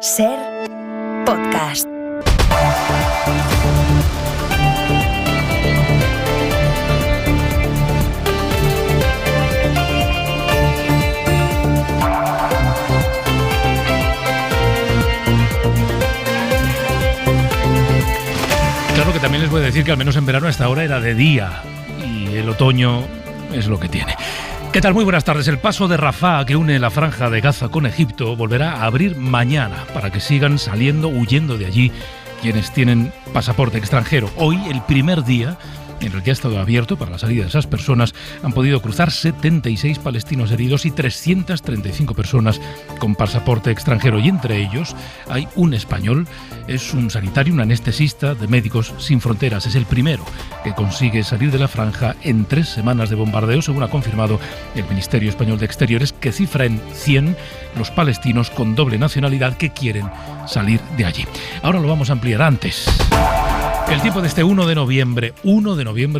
Ser podcast. Claro que también les voy a decir que al menos en verano a esta hora era de día y el otoño es lo que tiene. ¿Qué tal? Muy buenas tardes. El paso de Rafah que une la franja de Gaza con Egipto volverá a abrir mañana para que sigan saliendo, huyendo de allí quienes tienen pasaporte extranjero. Hoy, el primer día en el que ha estado abierto para la salida de esas personas, han podido cruzar 76 palestinos heridos y 335 personas con pasaporte extranjero. Y entre ellos hay un español, es un sanitario, un anestesista de Médicos Sin Fronteras. Es el primero que consigue salir de la franja en 3 semanas de bombardeo, según ha confirmado el Ministerio Español de Exteriores, que cifra en 100 los palestinos con doble nacionalidad que quieren salir de allí. Ahora lo vamos a ampliar. Antes, el tiempo de este 1 de noviembre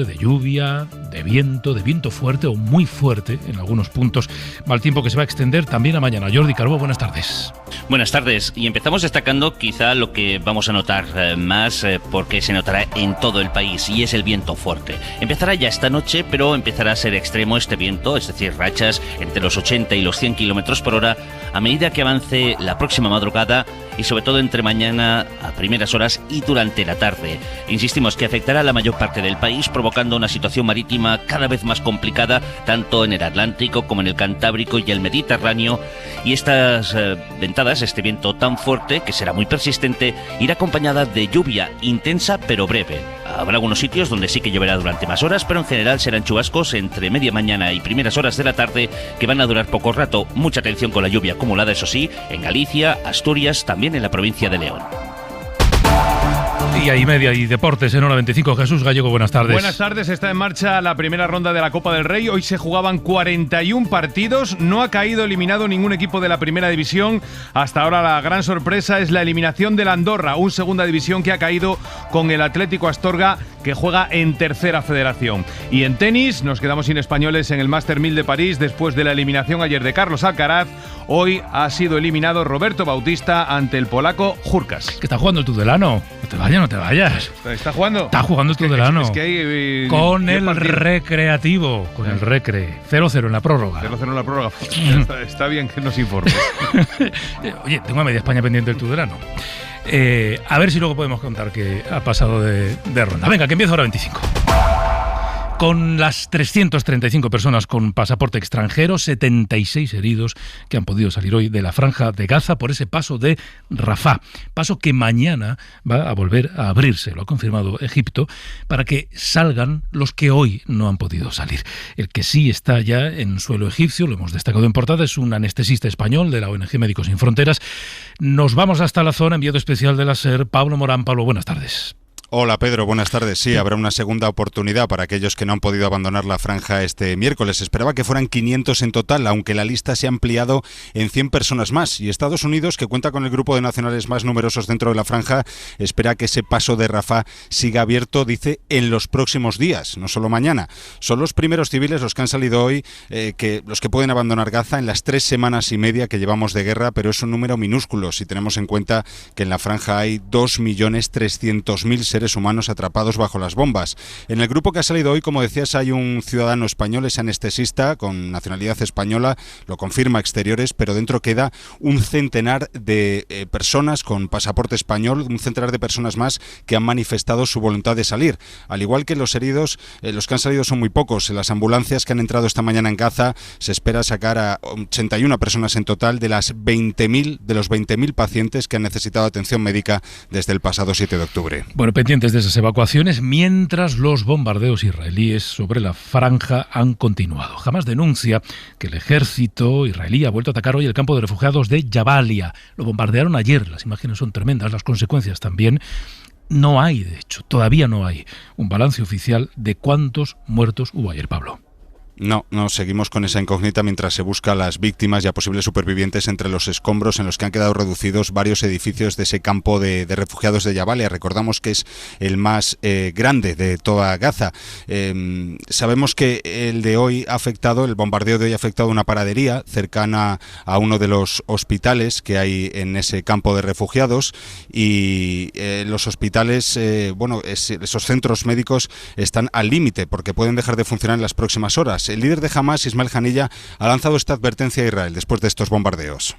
de lluvia, de viento fuerte o muy fuerte en algunos puntos. Mal tiempo que se va a extender también a mañana. Jordi Carbó, buenas tardes. Buenas tardes. Y empezamos destacando quizá lo que vamos a notar más porque se notará en todo el país, y es el viento fuerte. Empezará ya esta noche, pero empezará a ser extremo este viento, es decir, rachas entre los 80 y los 100 kilómetros por hora a medida que avance la próxima madrugada y sobre todo entre mañana a primeras horas y durante la tarde. Insistimos que afectará a la mayor parte del país, provocando una situación marítima cada vez más complicada, tanto en el Atlántico como en el Cantábrico y el Mediterráneo. Y estas ventadas, este viento tan fuerte, que será muy persistente, irá acompañada de lluvia intensa pero breve. Habrá algunos sitios donde sí que lloverá durante más horas, pero en general serán chubascos entre media mañana y primeras horas de la tarde que van a durar poco rato. Mucha atención con la lluvia acumulada, eso sí, en Galicia, Asturias, también en la provincia de León. Día y media y deportes en Hora 25. Jesús Gallego, buenas tardes. Buenas tardes. Está en marcha la primera ronda de la Copa del Rey. Hoy se jugaban 41 partidos. No ha caído eliminado ningún equipo de la primera división. Hasta ahora la gran sorpresa es la eliminación del Andorra, un segunda división que ha caído con el Atlético Astorga, que juega en tercera federación. Y en tenis nos quedamos sin españoles en el Master 1000 de París después de la eliminación ayer de Carlos Alcaraz. Hoy ha sido eliminado Roberto Bautista ante el polaco Hurkacz. ¿Qué está jugando el Tudelano? No te vayas. ¿Está jugando? Está jugando el Tudelano. Es que hay, con el Recreativo, con el Recre. 0-0 en la prórroga. 0-0 en la prórroga. Está bien que nos informes. Oye, tengo a media España pendiente del Tudelano. A ver si luego podemos contar que ha pasado de ronda. Venga, que empieza Hora 25. Con las 335 personas con pasaporte extranjero, 76 heridos que han podido salir hoy de la franja de Gaza por ese paso de Rafah. Paso que mañana va a volver a abrirse, lo ha confirmado Egipto, para que salgan los que hoy no han podido salir. El que sí está ya en suelo egipcio, lo hemos destacado en portada, es un anestesista español de la ONG Médicos Sin Fronteras. Nos vamos hasta la zona, enviado especial de la SER, Pablo Morán. Pablo, buenas tardes. Hola Pedro, buenas tardes. Sí, habrá una segunda oportunidad para aquellos que no han podido abandonar la franja este miércoles. Se esperaba que fueran 500 en total, aunque la lista se ha ampliado en 100 personas más. Y Estados Unidos, que cuenta con el grupo de nacionales más numerosos dentro de la franja, espera que ese paso de Rafah siga abierto, dice, en los próximos días, no solo mañana. Son los primeros civiles los que han salido hoy, los que pueden abandonar Gaza en las 3 semanas y media que llevamos de guerra, pero es un número minúsculo si tenemos en cuenta que en la franja hay 2.300.000 seres humanos atrapados bajo las bombas. En el grupo que ha salido hoy, como decías, hay un ciudadano español, es anestesista con nacionalidad española, lo confirma Exteriores, pero dentro queda un centenar de personas con pasaporte español, un centenar de personas más que han manifestado su voluntad de salir. Al igual que los heridos, los que han salido son muy pocos. En las ambulancias que han entrado esta mañana en Gaza se espera sacar a 81 personas en total de los 20.000 pacientes que han necesitado atención médica desde el pasado 7 de octubre. Bueno, pendientes de esas evacuaciones, mientras los bombardeos israelíes sobre la franja han continuado. Hamas denuncia que el ejército israelí ha vuelto a atacar hoy el campo de refugiados de Jabalia. Lo bombardearon ayer, las imágenes son tremendas, las consecuencias también. No hay, de hecho, todavía no hay un balance oficial de cuántos muertos hubo ayer, Pablo. No, seguimos con esa incógnita mientras se busca a las víctimas y a posibles supervivientes entre los escombros en los que han quedado reducidos varios edificios de ese campo de refugiados de Jabalia. Recordamos que es el más grande de toda Gaza. Sabemos que el bombardeo de hoy ha afectado una panadería cercana a uno de los hospitales que hay en ese campo de refugiados, y los hospitales, esos centros médicos están al límite porque pueden dejar de funcionar en las próximas horas. El líder de Hamas, Ismail Haniyeh, ha lanzado esta advertencia a Israel después de estos bombardeos.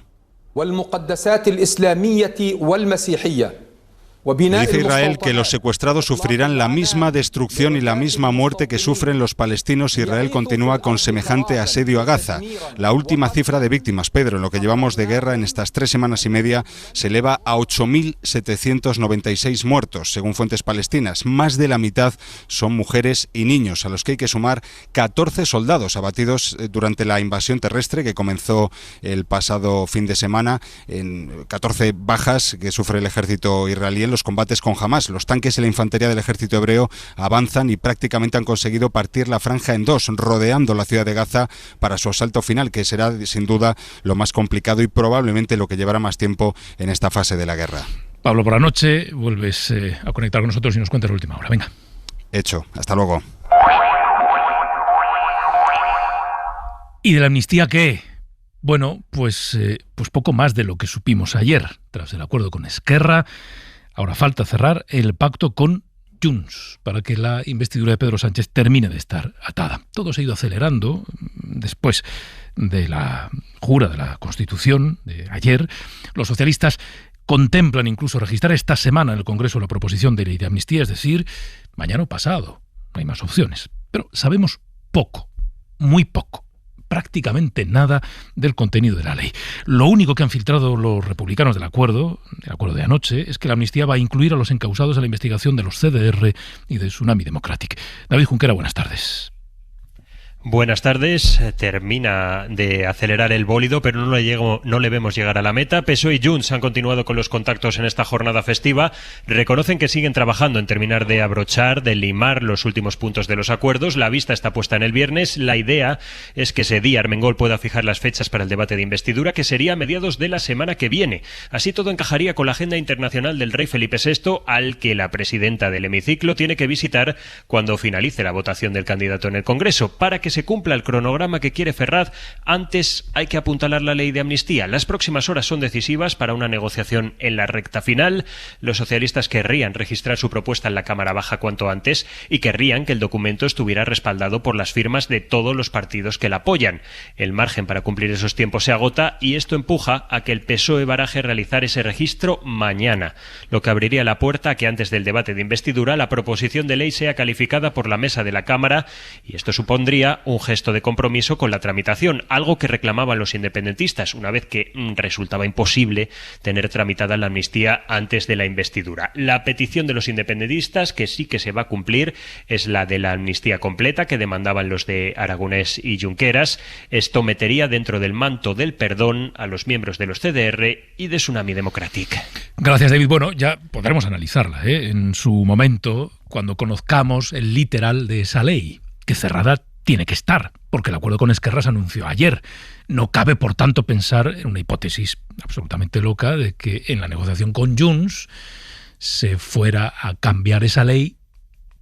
Dice Israel que los secuestrados sufrirán la misma destrucción y la misma muerte que sufren los palestinos si Israel continúa con semejante asedio a Gaza. La última cifra de víctimas, Pedro, en lo que llevamos de guerra en estas 3 semanas y media, se eleva a 8.796 muertos, según fuentes palestinas. Más de la mitad son mujeres y niños, a los que hay que sumar 14 soldados abatidos durante la invasión terrestre que comenzó el pasado fin de semana, en 14 bajas que sufre el ejército israelí en los combates con Hamas. Los tanques y la infantería del ejército hebreo avanzan y prácticamente han conseguido partir la franja en dos, rodeando la ciudad de Gaza para su asalto final, que será sin duda lo más complicado y probablemente lo que llevará más tiempo en esta fase de la guerra. Pablo, por la noche vuelves a conectar con nosotros y nos cuentas la última hora. Venga. Hecho. Hasta luego. ¿Y de la amnistía qué? Bueno, pues poco más de lo que supimos ayer. Tras el acuerdo con Esquerra, ahora falta cerrar el pacto con Junts para que la investidura de Pedro Sánchez termine de estar atada. Todo se ha ido acelerando después de la jura de la Constitución de ayer. Los socialistas contemplan incluso registrar esta semana en el Congreso la proposición de ley de amnistía, es decir, mañana o pasado. No hay más opciones. Pero sabemos poco, muy poco. Prácticamente nada del contenido de la ley. Lo único que han filtrado los republicanos del acuerdo de anoche, es que la amnistía va a incluir a los encausados en la investigación de los CDR y de Tsunami Democratic. David Junquera, buenas tardes. Buenas tardes. Termina de acelerar el bólido, pero no le vemos llegar a la meta. PSOE y Junts han continuado con los contactos en esta jornada festiva. Reconocen que siguen trabajando en terminar de abrochar, de limar los últimos puntos de los acuerdos. La vista está puesta en el viernes. La idea es que ese día Armengol pueda fijar las fechas para el debate de investidura, que sería a mediados de la semana que viene. Así todo encajaría con la agenda internacional del rey Felipe VI, al que la presidenta del hemiciclo tiene que visitar cuando finalice la votación del candidato en el Congreso. Para que se cumpla el cronograma que quiere Ferraz, antes hay que apuntalar la ley de amnistía. Las próximas horas son decisivas para una negociación en la recta final. Los socialistas querrían registrar su propuesta en la Cámara Baja cuanto antes y querrían que el documento estuviera respaldado por las firmas de todos los partidos que la apoyan. El margen para cumplir esos tiempos se agota y esto empuja a que el PSOE baraje realizar ese registro mañana, lo que abriría la puerta a que antes del debate de investidura la proposición de ley sea calificada por la mesa de la Cámara, y esto supondría un gesto de compromiso con la tramitación, algo que reclamaban los independentistas una vez que resultaba imposible tener tramitada la amnistía antes de la investidura. La petición de los independentistas, que sí que se va a cumplir, es la de la amnistía completa que demandaban los de Aragonés y Junqueras. Esto metería dentro del manto del perdón a los miembros de los CDR y de Tsunami Democratic. Gracias, David. Bueno, ya podremos analizarla en su momento, cuando conozcamos el literal de esa ley, que cerrada tiene que estar, porque el acuerdo con Esquerra se anunció ayer. No cabe, por tanto, pensar en una hipótesis absolutamente loca de que en la negociación con Junts se fuera a cambiar esa ley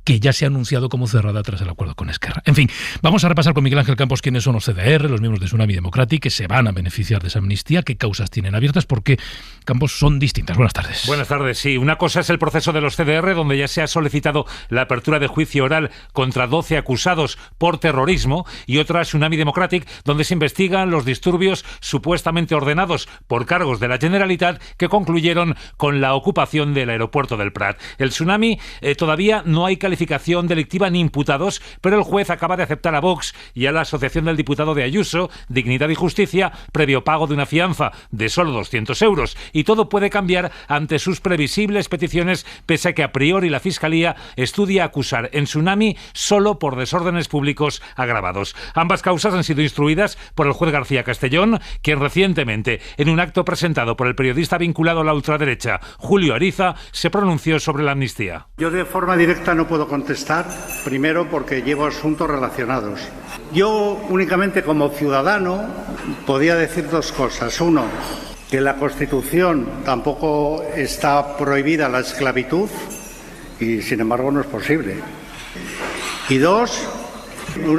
que ya se ha anunciado como cerrada tras el acuerdo con Esquerra. En fin, vamos a repasar con Miguel Ángel Campos quiénes son los CDR, los miembros de Tsunami Democratic, que se van a beneficiar de esa amnistía, qué causas tienen abiertas, porque, Campos, son distintas. Buenas tardes. Buenas tardes, sí. Una cosa es el proceso de los CDR, donde ya se ha solicitado la apertura de juicio oral contra 12 acusados por terrorismo, y otra es Tsunami Democratic, donde se investigan los disturbios supuestamente ordenados por cargos de la Generalitat que concluyeron con la ocupación del aeropuerto del Prat. El Tsunami todavía no hay calificación delictiva ni imputados, pero el juez acaba de aceptar a Vox y a la asociación del diputado de Ayuso, Dignidad y Justicia, previo pago de una fianza de solo 200 euros. Y todo puede cambiar ante sus previsibles peticiones, pese a que a priori la Fiscalía estudia acusar en Tsunami solo por desórdenes públicos agravados. Ambas causas han sido instruidas por el juez García Castellón, quien recientemente, en un acto presentado por el periodista vinculado a la ultraderecha, Julio Ariza, se pronunció sobre la amnistía. Yo de forma directa no puedo puedo contestar, primero porque llevo asuntos relacionados. Yo únicamente como ciudadano podía decir dos cosas. Uno, que en la Constitución tampoco está prohibida la esclavitud y sin embargo no es posible. Y dos,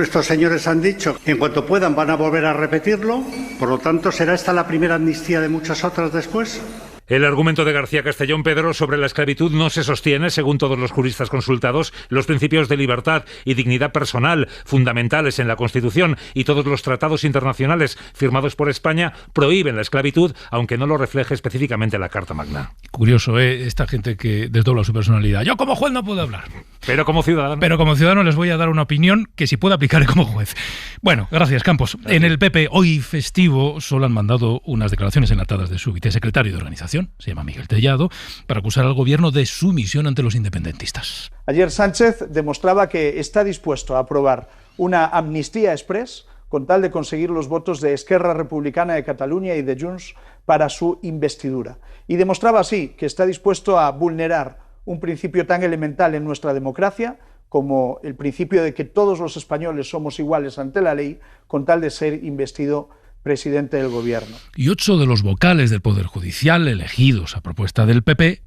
estos señores han dicho que en cuanto puedan van a volver a repetirlo, por lo tanto, ¿será esta la primera amnistía de muchas otras después? El argumento de García Castellón, Pedro, sobre la esclavitud no se sostiene, según todos los juristas consultados. Los principios de libertad y dignidad personal fundamentales en la Constitución y todos los tratados internacionales firmados por España prohíben la esclavitud, aunque no lo refleje específicamente la Carta Magna. Curioso, esta gente que desdobla su personalidad. Yo como juez no puedo hablar. Pero como ciudadano les voy a dar una opinión que si puedo aplicaré como juez. Bueno, gracias, Campos. Gracias. En el PP, hoy festivo, solo han mandado unas declaraciones enlatadas de su vicesecretario de organización, se llama Miguel Tellado, para acusar al gobierno de sumisión ante los independentistas. Ayer Sánchez demostraba que está dispuesto a aprobar una amnistía express con tal de conseguir los votos de Esquerra Republicana de Cataluña y de Junts para su investidura. Y demostraba así que está dispuesto a vulnerar un principio tan elemental en nuestra democracia como el principio de que todos los españoles somos iguales ante la ley, con tal de ser investido presidente del gobierno. Y 8 de los vocales del Poder Judicial elegidos a propuesta del PP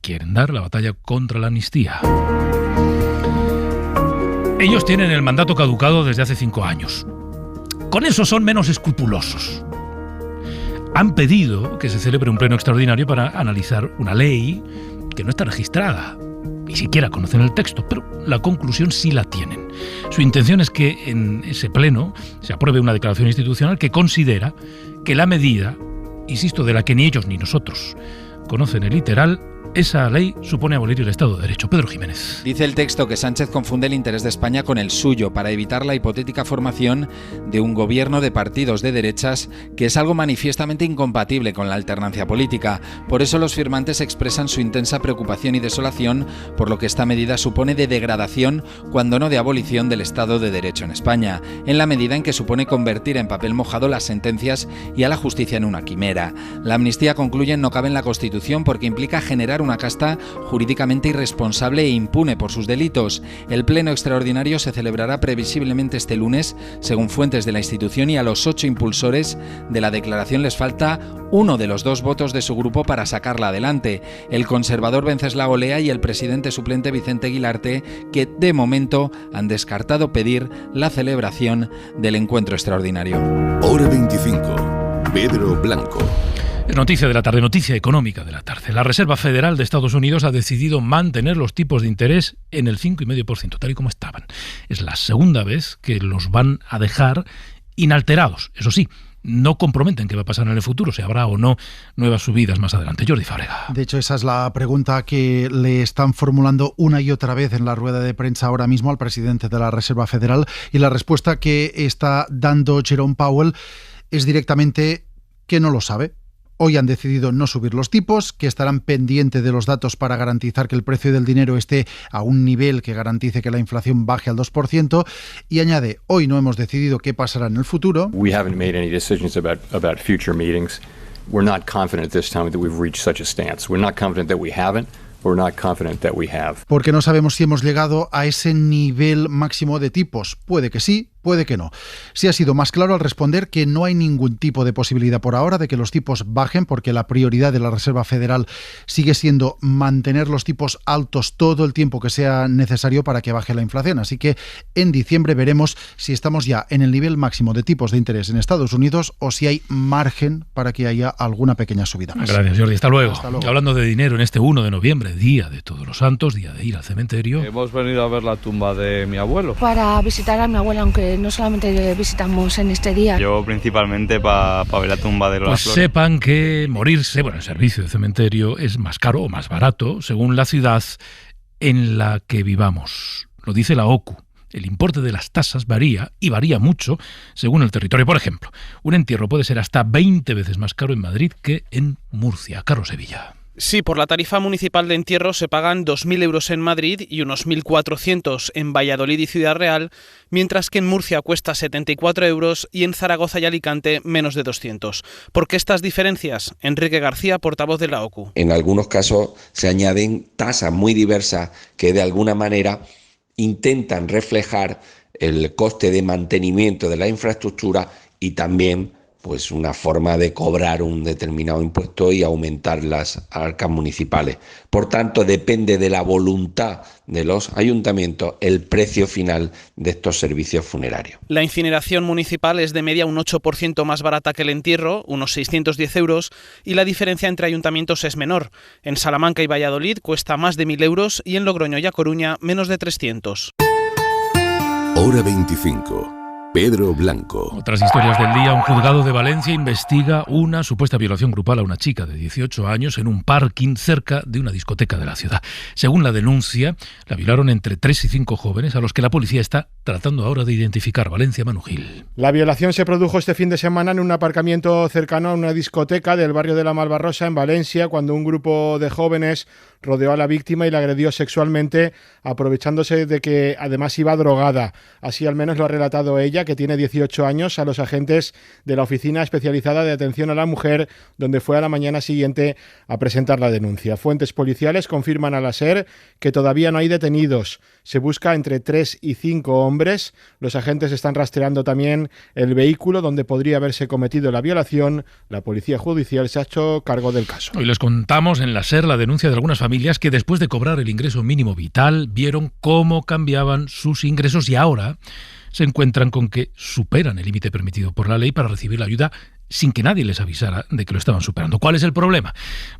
quieren dar la batalla contra la amnistía. Ellos tienen el mandato caducado desde hace 5 años. Con eso son menos escrupulosos. Han pedido que se celebre un pleno extraordinario para analizar una ley que no está registrada. Ni siquiera conocen el texto, pero la conclusión sí la tienen. Su intención es que en ese pleno se apruebe una declaración institucional que considera que la medida, insisto, de la que ni ellos ni nosotros conocen el literal, esa ley supone abolir el Estado de Derecho. Pedro Jiménez. Dice el texto que Sánchez confunde el interés de España con el suyo para evitar la hipotética formación de un gobierno de partidos de derechas, que es algo manifiestamente incompatible con la alternancia política. Por eso los firmantes expresan su intensa preocupación y desolación por lo que esta medida supone de degradación, cuando no de abolición, del Estado de Derecho en España, en la medida en que supone convertir en papel mojado las sentencias y a la justicia en una quimera. La amnistía, concluyen, no cabe en la Constitución porque implica generar una casta jurídicamente irresponsable e impune por sus delitos. El pleno extraordinario se celebrará previsiblemente este lunes, según fuentes de la institución, y a los 8 impulsores de la declaración les falta uno de los 2 votos de su grupo para sacarla adelante: el conservador Venceslao Lea y el presidente suplente Vicente Guilarte, que de momento han descartado pedir la celebración del encuentro extraordinario. Hora 25. Pedro Blanco. Noticia de la tarde, noticia económica de la tarde. La Reserva Federal de Estados Unidos ha decidido mantener los tipos de interés en el 5,5%, tal y como estaban. Es la segunda vez que los van a dejar inalterados. Eso sí, no comprometen qué va a pasar en el futuro, si habrá o no nuevas subidas más adelante. Jordi Fábrega. De hecho, esa es la pregunta que le están formulando una y otra vez en la rueda de prensa ahora mismo al presidente de la Reserva Federal, y la respuesta que está dando Jerome Powell es directamente que no lo sabe. Hoy han decidido no subir los tipos, que estarán pendientes de los datos para garantizar que el precio del dinero esté a un nivel que garantice que la inflación baje al 2%, y añade: hoy no hemos decidido qué pasará en el futuro. We haven't made any decisions about future meetings. We're not confident at this time that we've reached such a stance. We're not confident that we haven't. We're not confident that we have. Porque no sabemos si hemos llegado a ese nivel máximo de tipos. Puede que sí, puede que no. Sí ha sido más claro al responder que no hay ningún tipo de posibilidad por ahora de que los tipos bajen, porque la prioridad de la Reserva Federal sigue siendo mantener los tipos altos todo el tiempo que sea necesario para que baje la inflación. Así que en diciembre veremos si estamos ya en el nivel máximo de tipos de interés en Estados Unidos o si hay margen para que haya alguna pequeña subida más. Gracias, Jordi. Hasta luego. Hablando de dinero, en este 1 de noviembre, día de Todos los Santos, día de ir al cementerio. Hemos venido a ver la tumba de mi abuelo. Para visitar a mi abuela, aunque no solamente visitamos en este día. Yo principalmente para ver la tumba de Lola Flores. Sepan que morirse, el servicio de cementerio es más caro o más barato según la ciudad en la que vivamos. Lo dice la OCU. El importe de las tasas varía, y varía mucho, según el territorio. Por ejemplo, un entierro puede ser hasta 20 veces más caro en Madrid que en Murcia. Carlos Sevilla. Sí, por la tarifa municipal de entierro se pagan 2.000 euros en Madrid y unos 1.400 en Valladolid y Ciudad Real, mientras que en Murcia cuesta 74 euros y en Zaragoza y Alicante menos de 200. ¿Por qué estas diferencias? Enrique García, portavoz de la OCU. En algunos casos se añaden tasas muy diversas que de alguna manera intentan reflejar el coste de mantenimiento de la infraestructura y también pues una forma de cobrar un determinado impuesto y aumentar las arcas municipales. Por tanto, depende de la voluntad de los ayuntamientos el precio final de estos servicios funerarios. La incineración municipal es de media un 8% más barata que el entierro, unos 610 euros, y la diferencia entre ayuntamientos es menor. En Salamanca y Valladolid cuesta más de 1.000 euros y en Logroño y A Coruña menos de 300. Hora 25. Pedro Blanco. Otras historias del día. Un juzgado de Valencia investiga una supuesta violación grupal a una chica de 18 años en un parking cerca de una discoteca de la ciudad. Según la denuncia, la violaron entre 3 y 5 jóvenes a los que la policía está tratando ahora de identificar. Valencia, Manu Gil. La violación se produjo este fin de semana en un aparcamiento cercano a una discoteca del barrio de la Malvarrosa, en Valencia, cuando un grupo de jóvenes rodeó a la víctima y la agredió sexualmente, aprovechándose de que además iba drogada. Así al menos lo ha relatado ella, que tiene 18 años, a los agentes de la Oficina Especializada de Atención a la Mujer, donde fue a la mañana siguiente a presentar la denuncia. Fuentes policiales confirman a la SER que todavía no hay detenidos. Se busca entre 3 y 5 hombres. Los agentes están rastreando también el vehículo donde podría haberse cometido la violación. La Policía Judicial se ha hecho cargo del caso. Hoy les contamos en la SER la denuncia de algunas familias que después de cobrar el ingreso mínimo vital vieron cómo cambiaban sus ingresos y ahora se encuentran con que superan el límite permitido por la ley para recibir la ayuda sin que nadie les avisara de que lo estaban superando. ¿Cuál es el problema?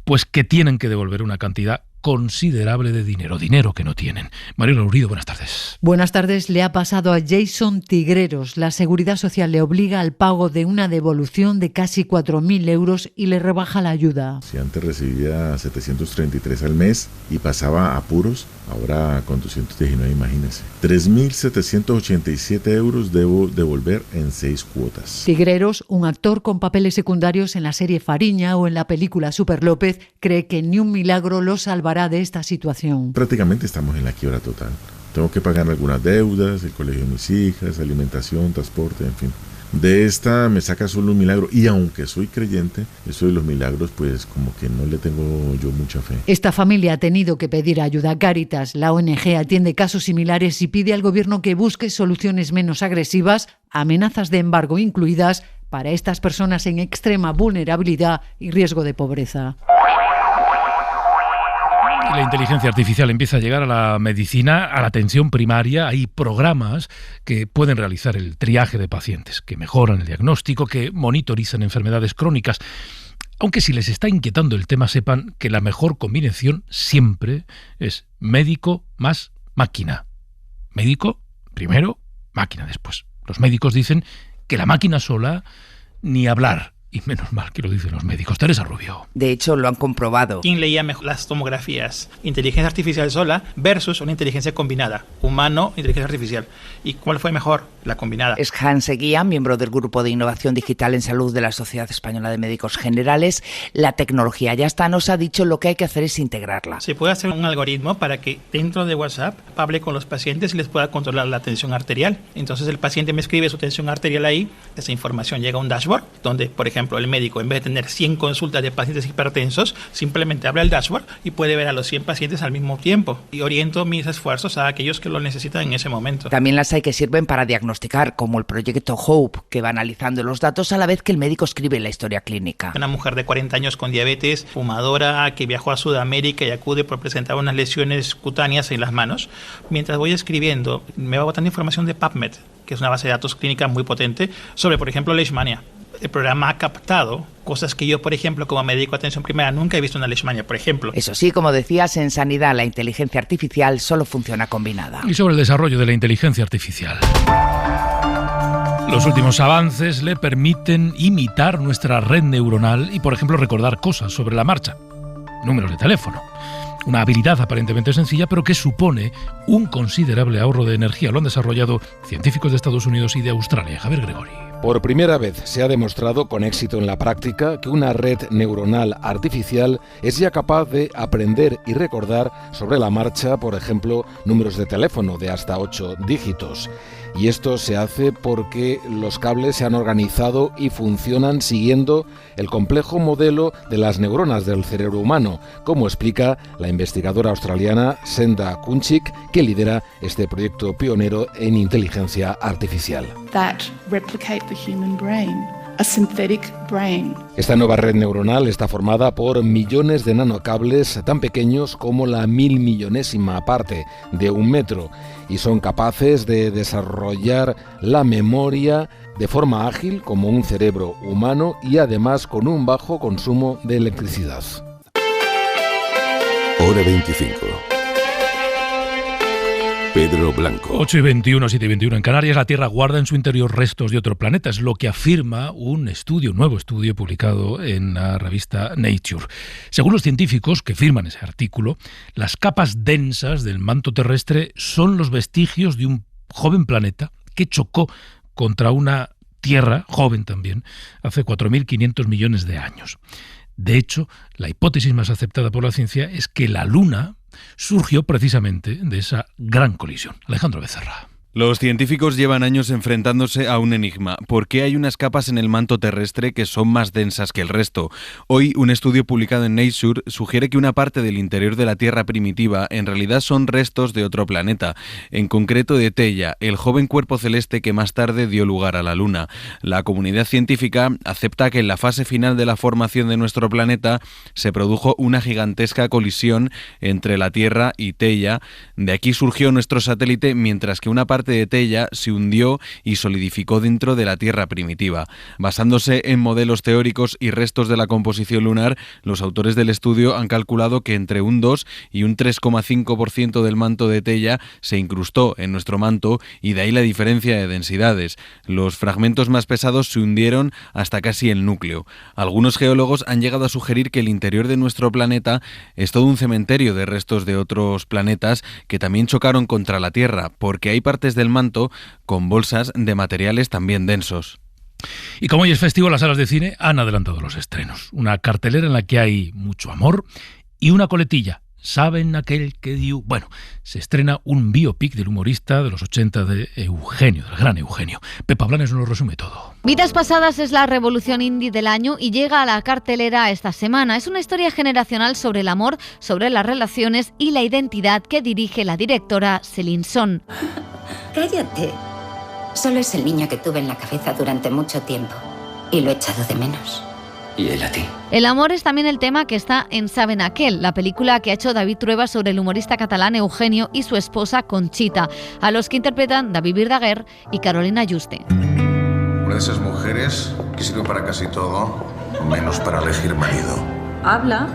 Pues que tienen que devolver una cantidad considerable de dinero que no tienen. Mariela Urido, buenas tardes. Buenas tardes. Le ha pasado a Jason Tigreros. La Seguridad Social le obliga al pago de una devolución de casi 4.000 euros y le rebaja la ayuda. Si antes recibía 733 al mes y pasaba apuros, ahora con 219, imagínense. 3.787 euros debo devolver en 6 cuotas. Tigreros, un actor con papeles secundarios en la serie Fariña o en la película Super López, cree que ni un milagro lo salvará de esta situación. Prácticamente estamos en la quiebra total. Tengo que pagar algunas deudas, el colegio de mis hijas, alimentación, transporte, en fin. De esta me saca solo un milagro y aunque soy creyente, eso de los milagros pues como que no le tengo yo mucha fe. Esta familia ha tenido que pedir ayuda a Cáritas. La ONG atiende casos similares y pide al gobierno que busque soluciones menos agresivas, amenazas de embargo incluidas, para estas personas en extrema vulnerabilidad y riesgo de pobreza. La inteligencia artificial empieza a llegar a la medicina, a la atención primaria. Hay programas que pueden realizar el triaje de pacientes, que mejoran el diagnóstico, que monitorizan enfermedades crónicas. Aunque si les está inquietando el tema, sepan que la mejor combinación siempre es médico más máquina. Médico primero, máquina después. Los médicos dicen que la máquina sola ni hablar. Y menos mal que lo dicen los médicos. Teresa Rubio. De hecho, lo han comprobado. ¿Quién leía mejor las tomografías? Inteligencia artificial sola versus una inteligencia combinada. Humano, inteligencia artificial. ¿Y cuál fue mejor? La combinada. Es Hans Eguía, miembro del Grupo de Innovación Digital en Salud de la Sociedad Española de Médicos Generales. La tecnología ya está, nos ha dicho, lo que hay que hacer es integrarla. Se puede hacer un algoritmo para que dentro de WhatsApp hable con los pacientes y les pueda controlar la tensión arterial. Entonces el paciente me escribe su tensión arterial ahí, esa información llega a un dashboard donde, por ejemplo, el médico, en vez de tener 100 consultas de pacientes hipertensos, simplemente abre el dashboard y puede ver a los 100 pacientes al mismo tiempo. Y oriento mis esfuerzos a aquellos que lo necesitan en ese momento. También las hay que sirven para diagnosticar, como el proyecto HOPE, que va analizando los datos a la vez que el médico escribe la historia clínica. Una mujer de 40 años con diabetes, fumadora, que viajó a Sudamérica y acude por presentar unas lesiones cutáneas en las manos. Mientras voy escribiendo, me va botando información de PubMed, que es una base de datos clínica muy potente, sobre, por ejemplo, leishmania. El programa ha captado cosas que yo, por ejemplo, como médico de atención primaria, nunca he visto en una leishmania, por ejemplo. Eso sí, como decías, en sanidad la inteligencia artificial solo funciona combinada. Y sobre el desarrollo de la inteligencia artificial. Los últimos avances le permiten imitar nuestra red neuronal y, por ejemplo, recordar cosas sobre la marcha. Números de teléfono. Una habilidad aparentemente sencilla, pero que supone un considerable ahorro de energía. Lo han desarrollado científicos de Estados Unidos y de Australia. Javier Gregori. Por primera vez se ha demostrado con éxito en la práctica que una red neuronal artificial es ya capaz de aprender y recordar sobre la marcha, por ejemplo, números de teléfono de hasta 8 dígitos. Y esto se hace porque los cables se han organizado y funcionan siguiendo el complejo modelo de las neuronas del cerebro humano, como explica la investigadora australiana Senda Kunchik, que lidera este proyecto pionero en inteligencia artificial. That replicate the human brain. A synthetic brain. Esta nueva red neuronal está formada por millones de nanocables tan pequeños como la 1000.000.000ª parte de 1 metro y son capaces de desarrollar la memoria de forma ágil como un cerebro humano y además con un bajo consumo de electricidad. Hora 25. Pedro Blanco. 8:21, 7:21 en Canarias. La Tierra guarda en su interior restos de otro planeta. Es lo que afirma un nuevo estudio publicado en la revista Nature. Según los científicos que firman ese artículo, las capas densas del manto terrestre son los vestigios de un joven planeta que chocó contra una Tierra, joven también, hace 4.500 millones de años. De hecho, la hipótesis más aceptada por la ciencia es que la Luna surgió precisamente de esa gran colisión. Alejandro Becerra. Los científicos llevan años enfrentándose a un enigma. ¿Por qué hay unas capas en el manto terrestre que son más densas que el resto? Hoy, un estudio publicado en Nature sugiere que una parte del interior de la Tierra primitiva en realidad son restos de otro planeta, en concreto de Theia, el joven cuerpo celeste que más tarde dio lugar a la Luna. La comunidad científica acepta que en la fase final de la formación de nuestro planeta se produjo una gigantesca colisión entre la Tierra y Theia. De aquí surgió nuestro satélite, mientras que una parte de Theia se hundió y solidificó dentro de la Tierra primitiva. Basándose en modelos teóricos y restos de la composición lunar, los autores del estudio han calculado que entre un 2 y un 3,5% del manto de Theia se incrustó en nuestro manto y de ahí la diferencia de densidades. Los fragmentos más pesados se hundieron hasta casi el núcleo. Algunos geólogos han llegado a sugerir que el interior de nuestro planeta es todo un cementerio de restos de otros planetas que también chocaron contra la Tierra, porque hay partes del manto con bolsas de materiales también densos. Y como hoy es festivo, las salas de cine han adelantado los estrenos. Una cartelera en la que hay mucho amor y una coletilla. ¿Saben aquel que dio? Bueno, se estrena un biopic del humorista de los 80 de Eugenio, del gran Eugenio. Pepa Blanes nos lo resume todo. Vidas Pasadas es la revolución indie del año y llega a la cartelera esta semana. Es una historia generacional sobre el amor, sobre las relaciones y la identidad que dirige la directora Celine Son. Cállate. Solo es el niño que tuve en la cabeza durante mucho tiempo y lo he echado de menos. ¿Y él a ti? El amor es también el tema que está en Saben aquel, la película que ha hecho David Trueba sobre el humorista catalán Eugenio y su esposa Conchita, a los que interpretan David Verdaguer y Carolina Juste. Una de esas mujeres que sirve para casi todo, menos para elegir marido. Habla.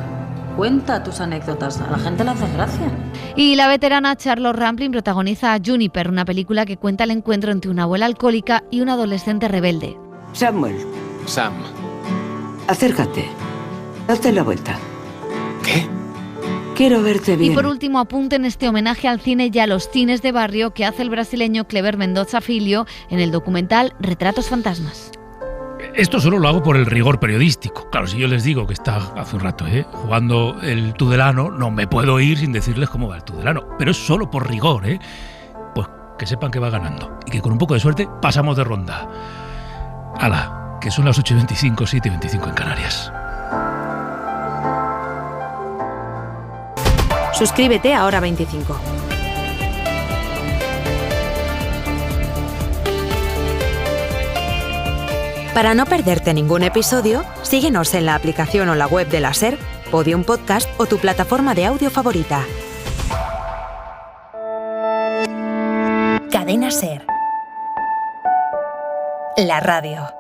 Cuenta tus anécdotas, a la gente le hace gracia. Y la veterana Charlotte Rampling protagoniza a Juniper, una película que cuenta el encuentro entre una abuela alcohólica y un adolescente rebelde. Samuel. Sam. Acércate. Hazte la vuelta. ¿Qué? Quiero verte bien. Y por último, apunten este homenaje al cine y a los cines de barrio que hace el brasileño Cleber Mendoza Filho en el documental Retratos Fantasmas. Esto solo lo hago por el rigor periodístico. Claro, si yo les digo que está hace un rato jugando el Tudelano, no me puedo ir sin decirles cómo va el Tudelano. Pero es solo por rigor, pues que sepan que va ganando. Y que con un poco de suerte pasamos de ronda. ¡Hala! Que son las 8:25, 7:25 en Canarias. Suscríbete a Hora 25. Para no perderte ningún episodio, síguenos en la aplicación o la web de la SER, Podium Podcast o tu plataforma de audio favorita. Cadena SER. La radio.